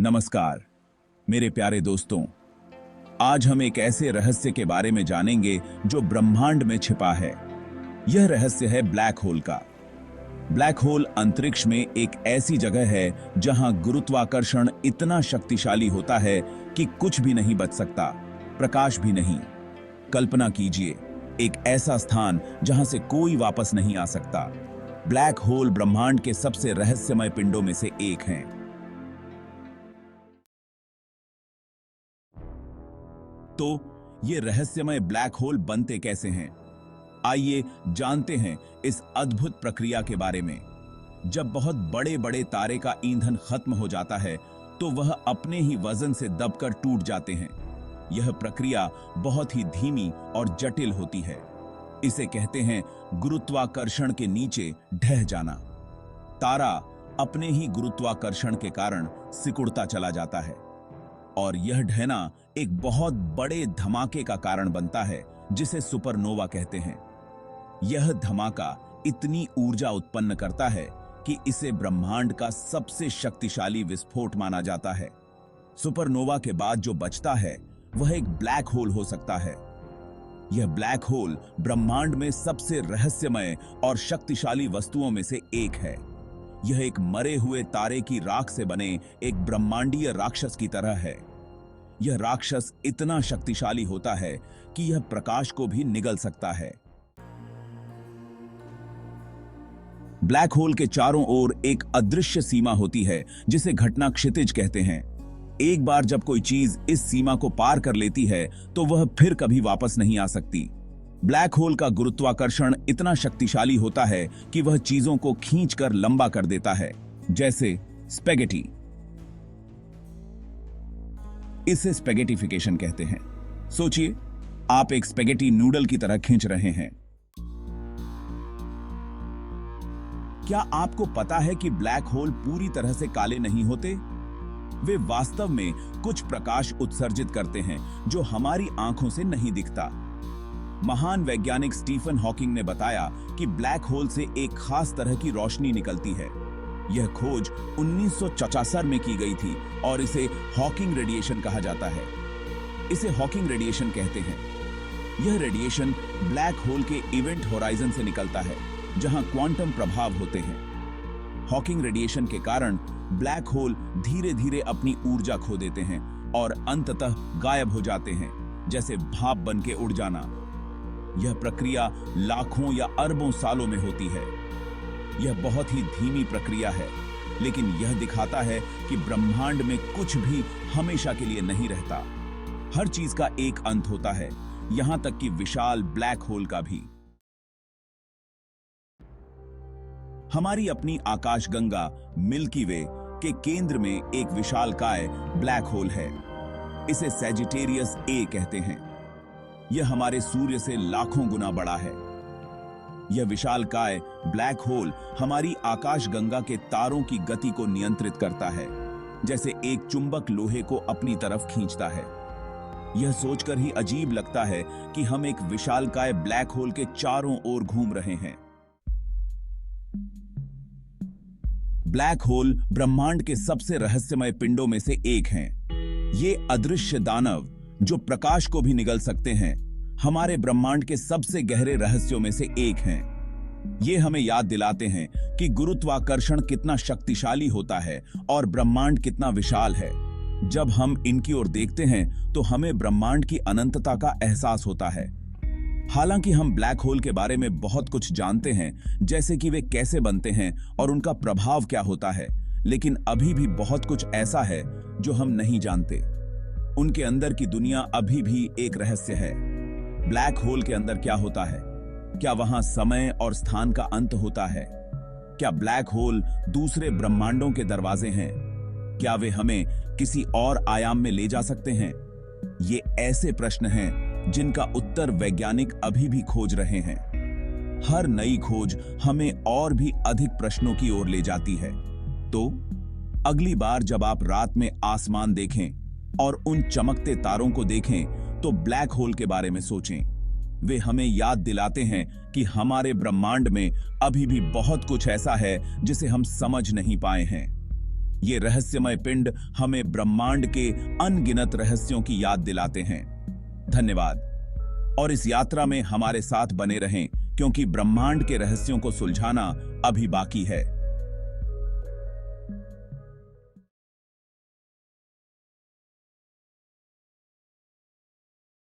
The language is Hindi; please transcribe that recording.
नमस्कार मेरे प्यारे दोस्तों। आज हम एक ऐसे रहस्य के बारे में जानेंगे जो ब्रह्मांड में छिपा है। यह रहस्य है ब्लैक होल का। ब्लैक होल अंतरिक्ष में एक ऐसी जगह है जहां गुरुत्वाकर्षण इतना शक्तिशाली होता है कि कुछ भी नहीं बच सकता, प्रकाश भी नहीं। कल्पना कीजिए, एक ऐसा स्थान जहां से कोई वापस नहीं आ सकता। ब्लैक होल ब्रह्मांड के सबसे रहस्यमय पिंडों में से एक हैं। तो ये रहस्यमय ब्लैक होल बनते कैसे हैं? आइए जानते हैं इस अद्भुत प्रक्रिया के बारे में। जब बहुत बड़े बड़े तारे का ईंधन खत्म हो जाता है तो वह अपने ही वजन से दबकर टूट जाते हैं। यह प्रक्रिया बहुत ही धीमी और जटिल होती है। इसे कहते हैं गुरुत्वाकर्षण के नीचे ढह जाना। तारा अपने ही गुरुत्वाकर्षण के कारण सिकुड़ता चला जाता है और यह ढहना एक बहुत बड़े धमाके का कारण बनता है जिसे सुपरनोवा कहते हैं। यह धमाका इतनी ऊर्जा उत्पन्न करता है कि इसे ब्रह्मांड का सबसे शक्तिशाली विस्फोट माना जाता है। सुपरनोवा के बाद जो बचता है वह एक ब्लैक होल हो सकता है। यह ब्लैक होल ब्रह्मांड में सबसे रहस्यमय और शक्तिशाली वस्तुओं में से एक है। यह एक मरे हुए तारे की राख से बने एक ब्रह्मांडीय राक्षस की तरह है। यह राक्षस इतना शक्तिशाली होता है कि यह प्रकाश को भी निगल सकता है। ब्लैक होल के चारों ओर एक अदृश्य सीमा होती है जिसे घटना क्षितिज कहते हैं। एक बार जब कोई चीज इस सीमा को पार कर लेती है तो वह फिर कभी वापस नहीं आ सकती। ब्लैक होल का गुरुत्वाकर्षण इतना शक्तिशाली होता है कि वह चीजों को खींचकर लंबा कर देता है, जैसे स्पेगेटी। इसे स्पेगेटिफिकेशन कहते हैं। सोचिए, आप एक स्पेगेटी नूडल की तरह खींच रहे हैं। क्या आपको पता है कि ब्लैक होल पूरी तरह से काले नहीं होते? वे वास्तव में कुछ प्रकाश उत्सर्जित करते हैं जो हमारी आंखों से नहीं दिखता। महान वैज्ञानिक स्टीफन हॉकिंग ने बताया कि ब्लैक होल से एक खास तरह की रोशनी निकलती है। यह खोज 1974 में की गई थी और इसे हॉकिंग रेडिएशन कहा जाता है। इसे हॉकिंग रेडिएशन कहते हैं। यह रेडिएशन ब्लैक होल के इवेंट होराइजन से निकलता है, जहां क्वांटम प्रभाव होते हैं। हॉकिंग रेडिएशन के कारण ब्लैक होल धीरे धीरे अपनी ऊर्जा खो देते हैं और अंततः गायब हो जाते हैं, जैसे भाप बन के उड़ जाना। यह प्रक्रिया लाखों या अरबों सालों में होती है। यह बहुत ही धीमी प्रक्रिया है, लेकिन यह दिखाता है कि ब्रह्मांड में कुछ भी हमेशा के लिए नहीं रहता। हर चीज का एक अंत होता है, यहां तक कि विशाल ब्लैक होल का भी। हमारी अपनी आकाशगंगा मिल्की वे के केंद्र में एक विशालकाय ब्लैक होल है। इसे सैजिटेरियस ए कहते हैं। यह हमारे सूर्य से लाखों गुना बड़ा है। यह विशालकाय ब्लैक होल हमारी आकाशगंगा के तारों की गति को नियंत्रित करता है, जैसे एक चुंबक लोहे को अपनी तरफ खींचता है। यह सोचकर ही अजीब लगता है कि हम एक विशालकाय ब्लैक होल के चारों ओर घूम रहे हैं। ब्लैक होल ब्रह्मांड के सबसे रहस्यमय पिंडों में से एक हैं। ये अदृश्य दानव जो प्रकाश को भी निगल सकते हैं, हमारे ब्रह्मांड के सबसे गहरे रहस्यों में से एक हैं। ये हमें याद दिलाते हैं कि गुरुत्वाकर्षण कितना शक्तिशाली होता है और ब्रह्मांड कितना विशाल है। जब हम इनकी ओर देखते हैं तो हमें ब्रह्मांड की अनंतता का एहसास होता है। हालांकि हम ब्लैक होल के बारे में बहुत कुछ जानते हैं, जैसे कि वे कैसे बनते हैं और उनका प्रभाव क्या होता है, लेकिन अभी भी बहुत कुछ ऐसा है जो हम नहीं जानते। उनके अंदर की दुनिया अभी भी एक रहस्य है। ब्लैक होल के अंदर क्या होता है? क्या वहां समय और स्थान का अंत होता है? क्या ब्लैक होल दूसरे ब्रह्मांडों के दरवाजे हैं? क्या वे हमें किसी और आयाम में ले जा सकते हैं? ये ऐसे प्रश्न हैं जिनका उत्तर वैज्ञानिक अभी भी खोज रहे हैं। हर नई खोज हमें और भी अधिक प्रश्नों की ओर ले जाती है। तो अगली बार जब आप रात में आसमान देखें और उन चमकते तारों को देखें तो ब्लैक होल के बारे में सोचें। वे हमें याद दिलाते हैं कि हमारे ब्रह्मांड में अभी भी बहुत कुछ ऐसा है जिसे हम समझ नहीं पाए हैं। ये रहस्यमय पिंड हमें ब्रह्मांड के अनगिनत रहस्यों की याद दिलाते हैं। धन्यवाद। और इस यात्रा में हमारे साथ बने रहें, क्योंकि ब्रह्मांड के रहस्यों को सुलझाना अभी बाकी है।